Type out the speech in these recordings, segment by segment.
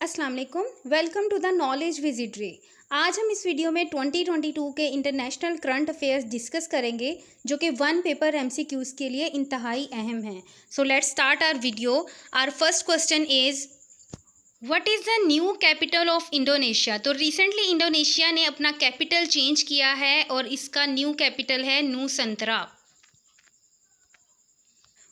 अस्सलाम वालेकुम, welcome to the knowledge विजिटरी। आज हम इस वीडियो में 2022 के इंटरनेशनल करंट अफेयर्स डिस्कस करेंगे जो कि वन पेपर एमसीक्यूज़ के लिए इंतहाई अहम हैं। So let's start our video. Our first question is what is the new capital of Indonesia. तो रिसेंटली इंडोनेशिया ने अपना कैपिटल चेंज किया है और इसका न्यू कैपिटल है नूसंतरा।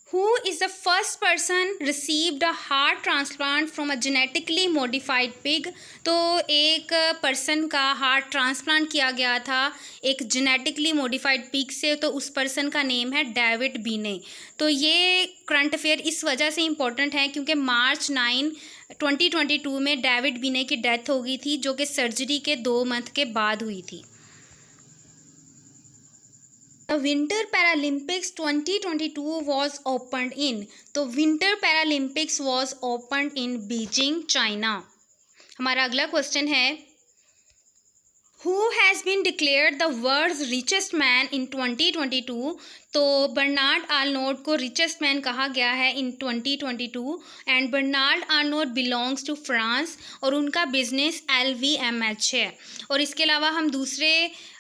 Who is the first person received a heart transplant from a genetically modified pig? तो एक पर्सन का हार्ट ट्रांसप्लांट किया गया था एक जेनेटिकली मॉडिफाइड पिग से, तो उस पर्सन का नेम है डेविड बीने। तो ये करंट अफेयर इस वजह से इम्पोर्टेंट है क्योंकि मार्च 9 2022 में डेविड बीने की डेथ हो गई थी जो कि सर्जरी के 2 मंथ के बाद हुई थी। The Winter Paralympics 2022 was opened in. तो Winter Paralympics was opened in Beijing, China. हमारा अगला क्वेश्चन है Who has been declared the world's richest man in 2022? तो बर्नार्ड आर्नोल्ड को रिचेस्ट मैन कहा गया है in 2022 and Bernard Arnault belongs to France और उनका बिजनेस LVMH है। और इसके अलावा हम दूसरे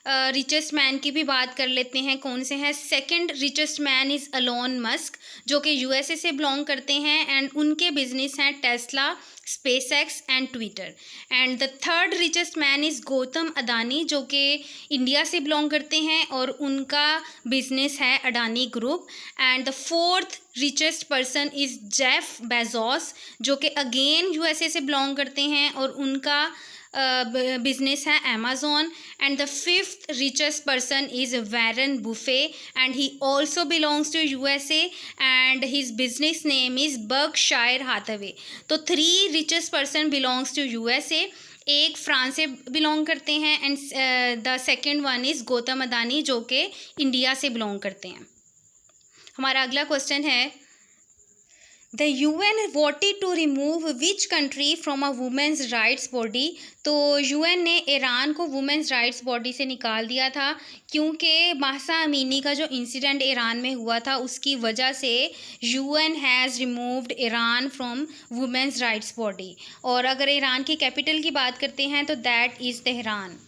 रिचेस्ट मैन की भी बात कर लेते हैं। कौन से हैं? Second richest man is Elon Musk जो कि USA से बिलोंग करते हैं एंड उनके बिजनेस हैं Tesla, SpaceX and Twitter. And the third richest man is Gautam Adani जो कि इंडिया से बिलोंग करते हैं और उनका बिजनेस है Adani group. And the fourth richest person is Jeff Bezos जो कि अगेन USA से बिलोंग करते हैं और उनका बिजनेस है Amazon. And the fifth richest person is Warren Buffett and he also belongs to USA and his business name is Berkshire Hathaway. तो 3 richest person belongs to USA, एक France से belong करते हैं and the second one is Gautam Adani जो कि India से belong करते हैं। हमारा अगला क्वेश्चन है the UN voted to remove which country from a women's rights body? तो UN ने ईरान को वुमेंस राइट्स बॉडी से निकाल दिया था क्योंकि महसा अमीनी का जो इंसिडेंट ईरान में हुआ था उसकी वजह से UN has removed Iran from women's rights body. और अगर ईरान की कैपिटल की बात करते हैं तो that is Tehran.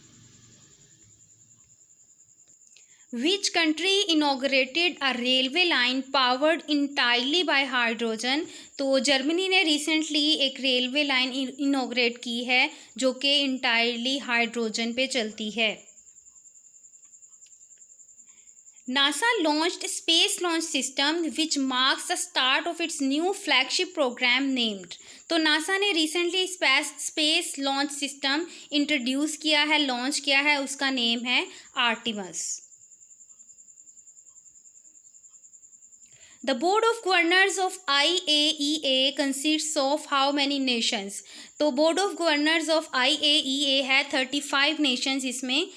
Which country inaugurated a railway line powered entirely by hydrogen? तो जर्मनी ने रिसेंटली एक रेलवे लाइन इनॉग्रेट की है जो कि इंटायरली हाइड्रोजन पे चलती है। NASA launched space launch system which marks the start of its new flagship program named. तो नासा ने recently space launch system introduce किया है, लॉन्च किया है, उसका नेम है Artemis. The Board of Governors of IAEA consists of how many nations? तो Board of Governors of IAEA है 35 nations इसमें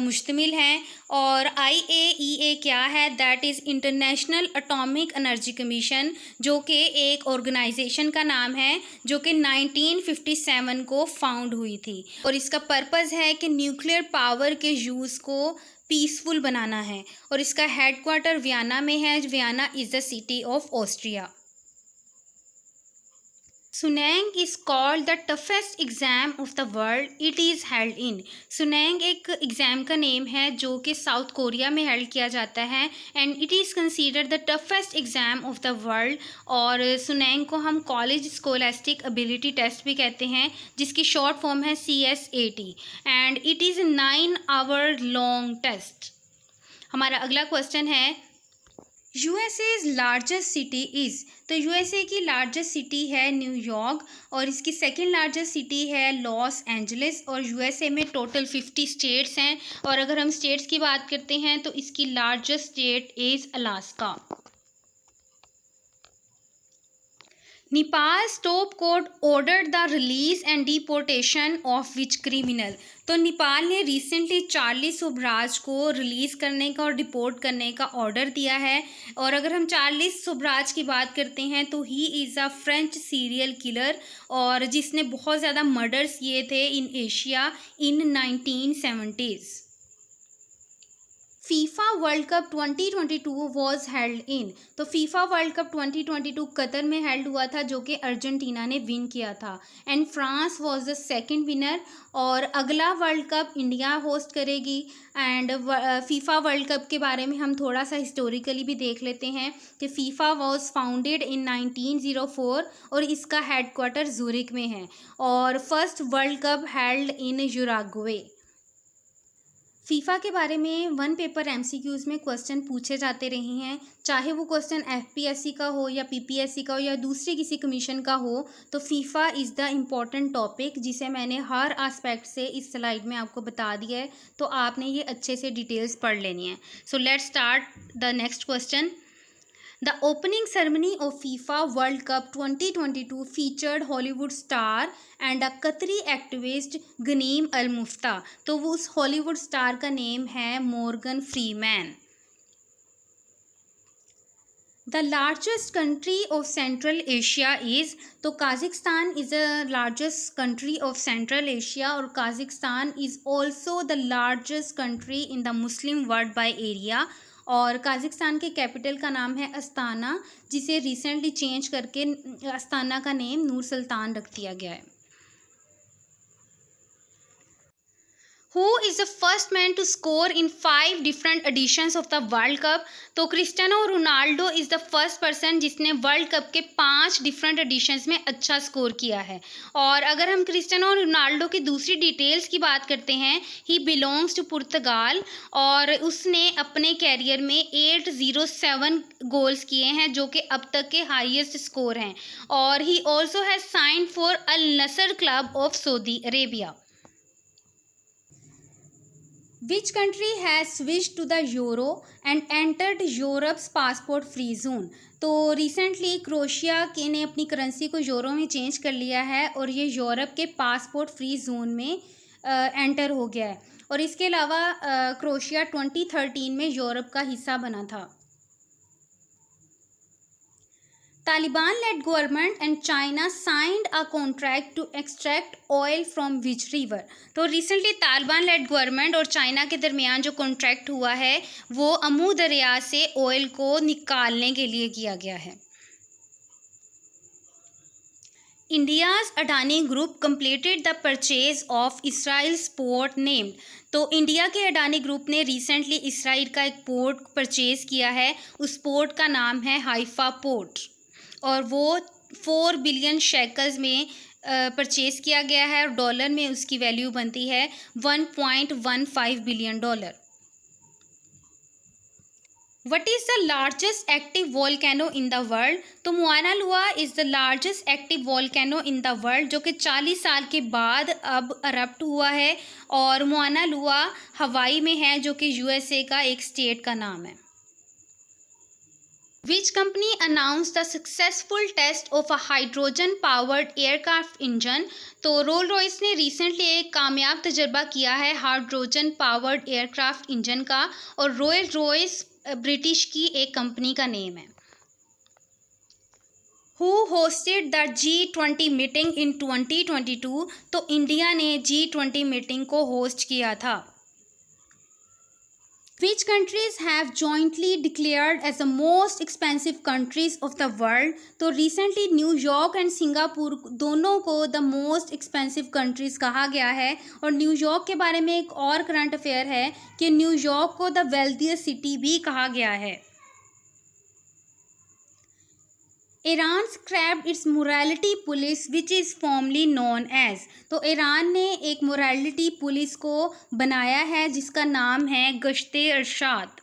मुश्तमिल हैं। और IAEA क्या है? That is international atomic energy commission जो कि एक ऑर्गेनाइजेशन का नाम है जो कि 1957 को फाउंड हुई थी और इसका पर्पज़ है कि न्यूक्लियर पावर के यूज़ को पीसफुल बनाना है और इसका हेडक्वार्टर वियना में है। Vienna is the city of Austria. Suneung is called the toughest exam of the world it is held in. Suneung एक एग्ज़ाम का नेम है जो कि साउथ कोरिया में हेल्ड किया जाता है and it is considered the toughest exam of the world. और सुनेंग को हम कॉलेज स्कोलास्टिक एबिलिटी टेस्ट भी कहते हैं जिसकी शॉर्ट फॉर्म है CSAT and it is 9 hour long test. हमारा अगला क्वेश्चन है USA's लार्जेस्ट सिटी इज़। तो USA की लार्जेस्ट सिटी है न्यूयॉर्क और इसकी सेकंड लार्जेस्ट सिटी है लॉस एंजलिस। और USA में टोटल 50 स्टेट्स हैं और अगर हम स्टेट्स की बात करते हैं तो इसकी largest state is Alaska. Nepal top court ordered the release and deportation of which criminal. तो नेपाल ने रिसेंटली चार्ली सुब्राज को रिलीज़ करने का और डिपोर्ट करने का ऑर्डर दिया है। और अगर हम चार्ली सुब्राज की बात करते हैं तो he is a French serial killer और जिसने बहुत ज़्यादा मर्डर्स किए थे in Asia in 1970s। FIFA world cup 2022 was held in. तो फीफा वर्ल्ड कप 2022 कतर में हेल्ड हुआ था, जो कि अर्जेंटीना ने विन किया था। And France was the second winner. और अगला वर्ल्ड कप इंडिया होस्ट करेगी। एंड फीफा वर्ल्ड कप के बारे में हम थोड़ा सा हिस्टोरिकली भी देख लेते हैं कि फीफा वॉज फाउंडेड इन 1904 और इसका हेडक्वार्टर ज़ूरिक में है। और first world cup held in Uruguay. FIFA के बारे में वन पेपर एमसीक्यूज़ में क्वेश्चन पूछे जाते रहे हैं, चाहे वो क्वेश्चन एफपीएससी का हो या पीपीएससी का हो या दूसरे किसी कमीशन का हो। तो FIFA is the important topic, जिसे मैंने हर एस्पेक्ट से इस स्लाइड में आपको बता दिया है। तो आपने ये अच्छे से डिटेल्स पढ़ लेनी है। सो let's start the next question. The opening ceremony of FIFA World Cup 2022 featured Hollywood star and a Qatari activist गनीम अल मुफ्ता। तो वो उस हॉलीवुड स्टार का नेम है Morgan Freeman. The largest country of Central Asia is, तो काज़िक्स्तान is the largest country of Central Asia और काज़िक्स्तान is also the largest country in the Muslim world by area। और काज़िक्स्तान के capital का नाम है Astana, जिसे रिसेंटली चेंज करके Astana का नेम नूर सुल्तान रख दिया गया है। Who is the first man to score in 5 different editions of the World Cup? तो Cristiano Ronaldo is the first person जिसने वर्ल्ड कप के 5 डिफरेंट एडिशंस में अच्छा स्कोर किया है। और अगर हम क्रिस्टियानो रोनाल्डो की दूसरी डिटेल्स की बात करते हैं, ही बिलोंग्स टू पुर्तगाल और उसने अपने कैरियर में 807 गोल्स किए हैं, जो कि अब तक के हाईएस्ट स्कोर हैं। और he also has signed for Al Nassr club of Saudi Arabia. Which country has switched to the euro and entered Europe's passport free zone? तो रिसेंटली क्रोशिया के ने अपनी करेंसी को यूरो में चेंज कर लिया है और ये यूरोप के पासपोर्ट फ्री जोन में एंटर हो गया है। और इसके अलावा क्रोशिया 2013 में यूरोप का हिस्सा बना था। Taliban led government and China signed a contract to extract oil from which river. तो रिसेंटली तालिबान लेड गवर्नमेंट और चाइना के दरमियान जो कॉन्ट्रैक्ट हुआ है वो अमू दरिया से ऑयल को निकालने के लिए किया गया है। India's Adani group completed the purchase of Israel's port named. तो इंडिया के अडानी ग्रुप ने रिसेंटली इसराइल का एक पोर्ट परचेज़ किया है। उस पोर्ट का नाम है हाइफा पोर्ट और वो 4 बिलियन शेकल्स में परचेज़ किया गया है और डॉलर में उसकी वैल्यू बनती है $1.15 billion. What is the largest active volcano in the world? तो मुआना लुआ is the largest active volcano in the world, जो कि 40 साल के बाद अब अरप्ट हुआ है। और मुआना लुआ हवाई में है, जो कि यूएसए का एक स्टेट का नाम है। Which company announced the successful test of a hydrogen powered aircraft engine? तो रोल रॉयस ने रिसेंटली एक कामयाब तजर्बा किया है हाइड्रोजन पावर्ड एयरक्राफ्ट इंजन का और रोयल रॉयस ब्रिटिश की एक कंपनी का नेम है। Who hosted the G20 meeting in 2022? तो इंडिया ने G20 मीटिंग को होस्ट किया था। Which countries have jointly declared as the most expensive countries of the world? तो recently न्यूयॉर्क एंड सिंगापुर दोनों को द मोस्ट एक्सपेंसिव कंट्रीज़ कहा गया है। और न्यूयॉर्क के बारे में एक और करंट अफेयर है कि न्यूयॉर्क को द वेल्थिएस्ट सिटी भी कहा गया है। Iran scrapped its morality police which is formally known as. तो ईरान ने एक मोरालिटी पुलिस को बनाया है जिसका नाम है गश्ते Arshad.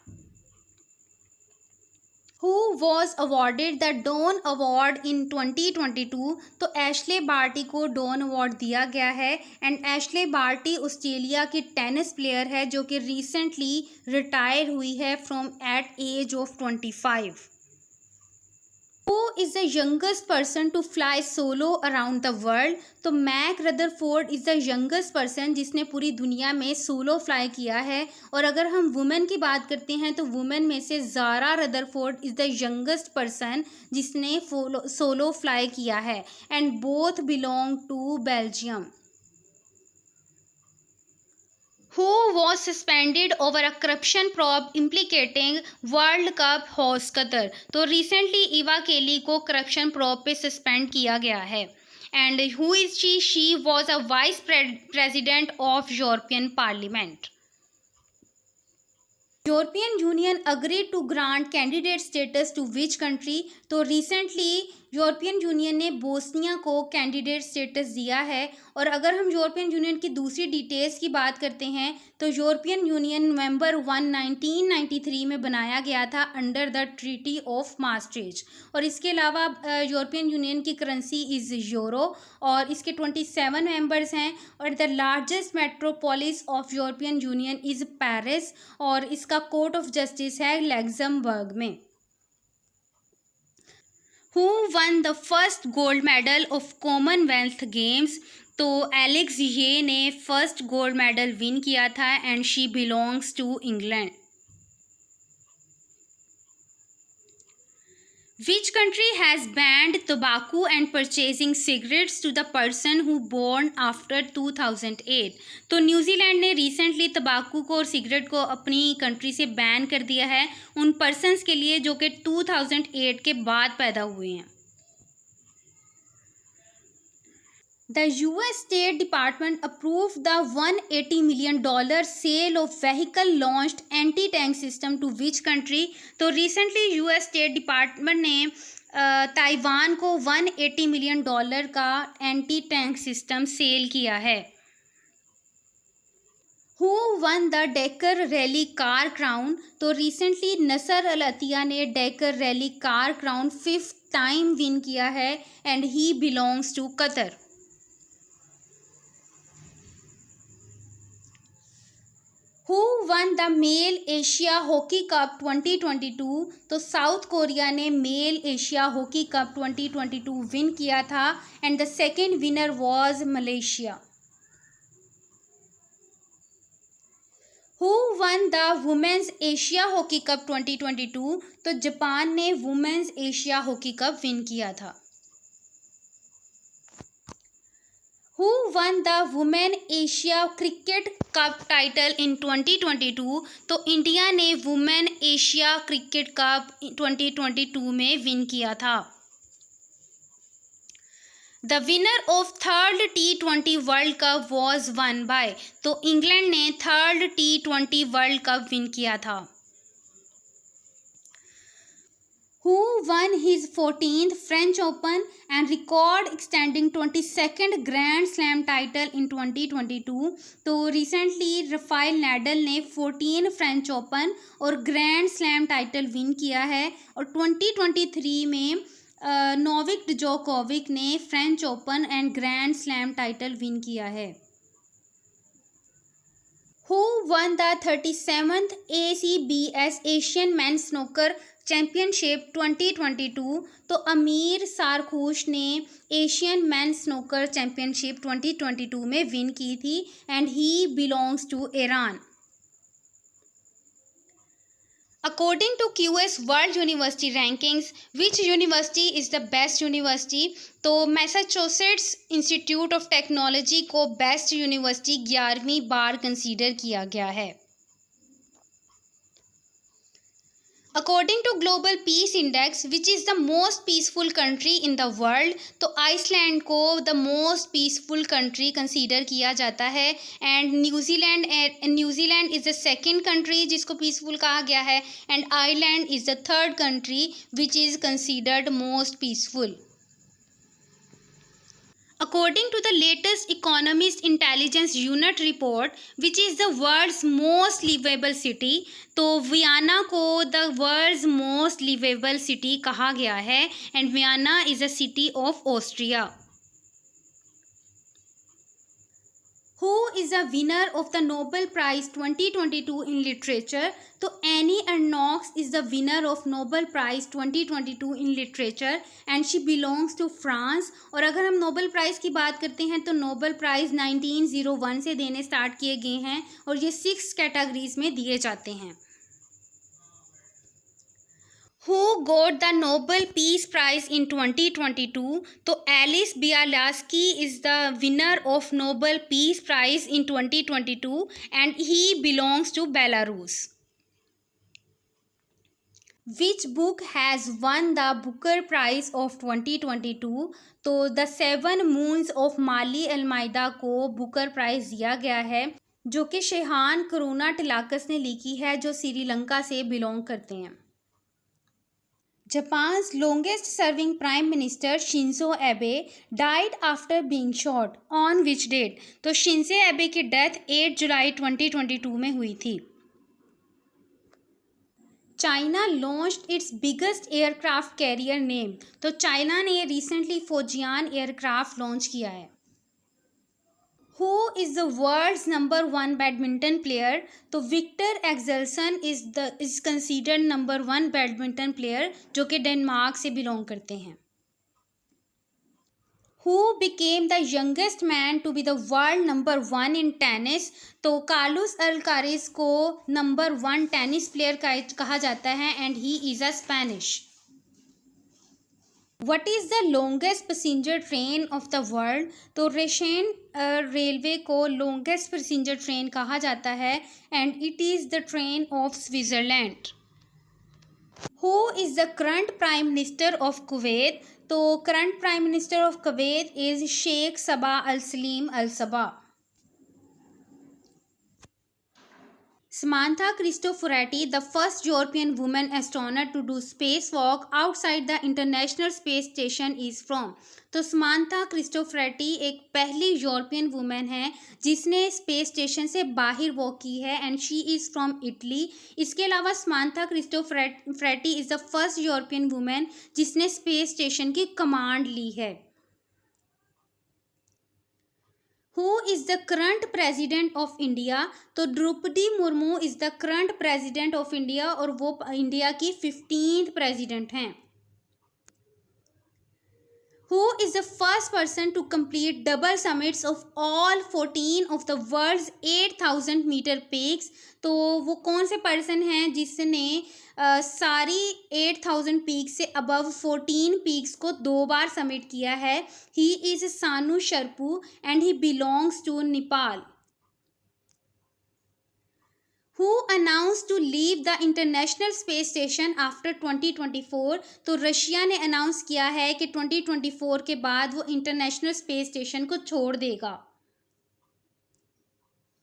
Who was awarded the Don award in 2022? तो एशले बार्टी को डॉन अवार्ड दिया गया है। एंड एशले बार्टी ऑस्ट्रेलिया की टेनिस प्लेयर है जो कि रिसेंटली रिटायर हुई है from at age of 25। Who is the youngest person to fly solo around the world? तो Mack Rutherford is the youngest person जिसने पूरी दुनिया में सोलो फ्लाई किया है। और अगर हम वुमेन की बात करते हैं तो वुमेन में से Zara Rutherford is the youngest person जिसने सोलो फ्लाई किया है। And both belong to Belgium. Who was suspended over a corruption probe implicating World Cup host Qatar? तो recently ईवा केली को corruption probe पे suspend किया गया है. And who is she? She was a vice president of European Parliament. European Union agreed to grant candidate status to which country? तो recently European union ने Bosnia को कैंडिडेट स्टेटस दिया है. और अगर हम यूरोपियन यूनियन की दूसरी डिटेल्स की बात करते हैं तो यूरोपियन यूनियन नवंबर 1993 में बनाया गया था under the treaty of maastricht. और इसके अलावा यूरोपियन यूनियन की करेंसी इज़ यूरो और इसके 27 मेंबर्स हैं. और the largest metropolis of European union is Paris और इसका कोर्ट ऑफ जस्टिस है लग्जमबर्ग में. Who won the first gold medal of Commonwealth Games? तो एलेक्स ये ने फर्स्ट गोल्ड मेडल विन किया था and she belongs to England. Which country has banned tobacco and purchasing cigarettes to the person who born after 2008? तो New Zealand ने recently तंबाकू को और cigarette को अपनी कंट्री से बैन कर दिया है उन पर्सनस के लिए जो कि 2008 के बाद पैदा हुए हैं. The US State Department approved the $180 million sale of vehicle launched anti-tank system to which country? तो recently US State Department ने ताइवान को $180 million का एंटी टैंक सिस्टम सेल किया है. Who won the Dakar Rally car crown? तो recently Nasser Al Attiyah ने Dakar rally car crown 5th time win किया है and he belongs to Qatar. Who won the Male Asia Hockey Cup 2022? तो South Korea ने male Asia hockey cup 2022 win किया था and the second winner was Malaysia. Who won the Women's Asia Hockey Cup 2022? तो Japan ने women's Asia hockey cup win किया था. Who won the Women Asia Cricket Cup title in 2022? तो India ने women Asia cricket cup 2022 में win किया था. The winner of third T20 world cup was won by? तो England ने third T20 world cup win किया था. Who won his 14th French Open and record extending 22nd Grand Slam title in 2022? तो recently Rafale Nadal ने 14 French open और grand slam title win किया है और 2023 में नोवाक जोकोविक ने French open and grand slam title win किया है. Who won the 37th ACBS Asian Men's Snooker championship 2022? तो अमीर सारखुश ने एशियन मेन स्नूकर चैम्पियनशिप 2022 में विन की थी and he belongs to Iran. According to QS World University Rankings, which university is the best university? तो Massachusetts institute of technology को best university 11वीं बार consider किया गया है. According to Global Peace Index, which is the most peaceful country in the world? तो Iceland को the most peaceful country consider किया जाता है and New Zealand is the second country जिसको peaceful कहा गया है and Ireland is the third country which is considered most peaceful. According to the latest Economist Intelligence Unit report, which is the world's most livable city? तो Vienna को the world's most livable city कहा गया है and Vienna is a city of Austria. Who is the winner of the Nobel Prize 2022 in Literature? तो any अर्नोक्स is the winner of Nobel Prize 2022 in Literature and she belongs to France. और अगर हम Nobel prize की बात करते हैं तो Nobel prize 1901 से देने स्टार्ट किए गए हैं और ये 6 कैटेगरीज में दिए जाते हैं. Who got the Nobel Peace Prize in 2022? तो Alice बियालास्की is the winner of Nobel Peace Prize in 2022 and he belongs to Belarus. Which book has won the Booker Prize of 2022? तो द सेवन मून्स ऑफ माली अलमाइदा को Booker prize दिया गया है, जो कि शेहान करुणाटिलाकस ने लिखी है, जो श्रीलंका से बिलोंग करते हैं। Japan's longest serving Prime Minister Shinzo Abe died after being shot on which date? तो शिंजो एबे की डेथ 8 जुलाई 2022 में हुई थी। China launched its biggest aircraft carrier name. तो चाइना ने रिसेंटली फौजियान एयरक्राफ्ट लॉन्च किया है। Who is the world's number 1 badminton player? तो Viktor Axelsen is considered number 1 badminton player, जो कि डेनमार्क से बिलोंग करते हैं। Who became the youngest man to be the world number 1 in tennis? तो Carlos Alcaraz को नंबर 1 टेनिस प्लेयर कहा जाता है and he is a Spanish. What is the longest passenger train of the world? तो Russian railway को longest passenger train कहा जाता है and it is the train of Switzerland. Who is the current prime minister of Kuwait? तो current prime minister of Kuwait is Sheikh Sabah Al Salim Al Sabah. Samantha Cristoforetti, the first European woman astronaut to do spacewalk outside the International Space Station, is from? तो Samantha क्रिस्टोफरेटी एक पहली European women है जिसने space station से बाहर walk की है and she is from Italy. इसके अलावा Samantha Cristoforetti is the first European women जिसने स्पेस स्टेशन की कमांड ली है। Who is the current president of India? तो Droupadi Murmu is the current president of India और वो इंडिया की 15th प्रेसिडेंट हैं। Who is the first person to complete double summits of all 14 of the world's 8,000 meter peaks? तो वो कौन से person हैं जिसने सारी 8,000 पीक्स से अबव 14 पीक्स को 2 बार समिट किया है? He is Sanu Sherpa and he belongs to Nepal. Who announced to leave the International Space Station after 2024? तो रशिया ने अनाउंस किया है कि 2024 के बाद वो इंटरनेशनल स्पेस स्टेशन को छोड़ देगा।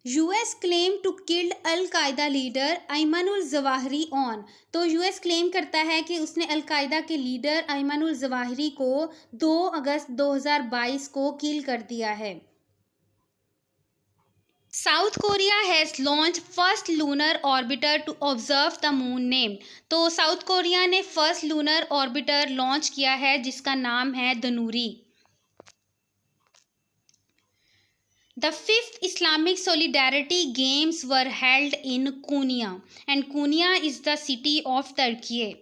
US claim to killed Al Qaeda leader Ayman al Zawahiri on. तो US क्लेम करता है कि उसने अल-कायदा के लीडर अयमन उल जवाहिरी को 2 अगस्त 2022 को किल कर दिया है। South Korea has launch first lunar orbiter to observe the moon name. तो साउथ कोरिया ने फर्स्ट लूनर ऑर्बिटर लॉन्च किया है जिसका नाम है दनूरी। द 5th Islamic Solidarity Games were held in Konya and Konya is the city of Turkey.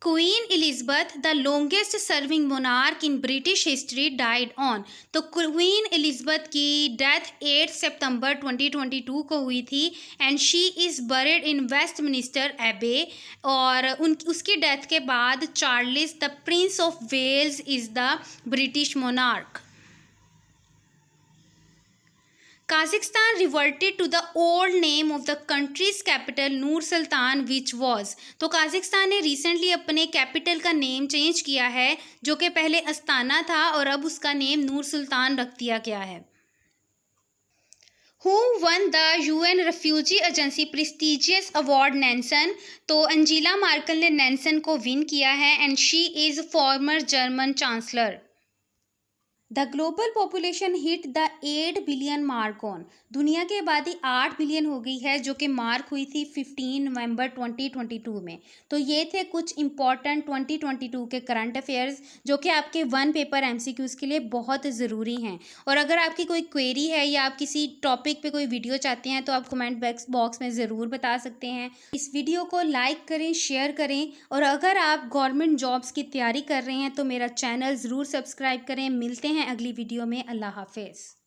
Queen Elizabeth the longest serving monarch in British history died on. तो Queen Elizabeth की death 8 सितंबर 2022 को हुई थी and she is buried in Westminster Abbey और उसकी death के बाद Charles the Prince of Wales is the British monarch. Kazakhstan reverted to the old name of the country's capital Nur Sultan which was। तो काज़ाख्स्तान ने recently अपने capital का name change किया है जो कि पहले अस्ताना था और अब उसका नेम नूर सुल्तान रख दिया गया है। Who won the UN Refugee Agency prestigious award Nansen? तो अंजीला मार्कल ने नैन्सन को विन किया है and she is farmer German chancellor. The global population hit the 8 billion mark on. दुनिया की आबादी 8 बिलियन हो गई है जो कि मार्क हुई थी 15 नवंबर 2022 में। तो ये थे कुछ इंपॉर्टेंट 2022 के करंट अफेयर्स जो कि आपके 1 पेपर MCQs के लिए बहुत ज़रूरी हैं। और अगर आपकी कोई क्वेरी है या आप किसी टॉपिक पे कोई वीडियो चाहते हैं तो आप कमेंट बॉक्स में ज़रूर बता सकते हैं। इस वीडियो को लाइक करें, शेयर करें और अगर आप गवर्नमेंट जॉब्स की तैयारी कर रहे हैं तो मेरा चैनल ज़रूर सब्सक्राइब करें। मिलते हैं अगली वीडियो में। अल्लाह हाफिज़।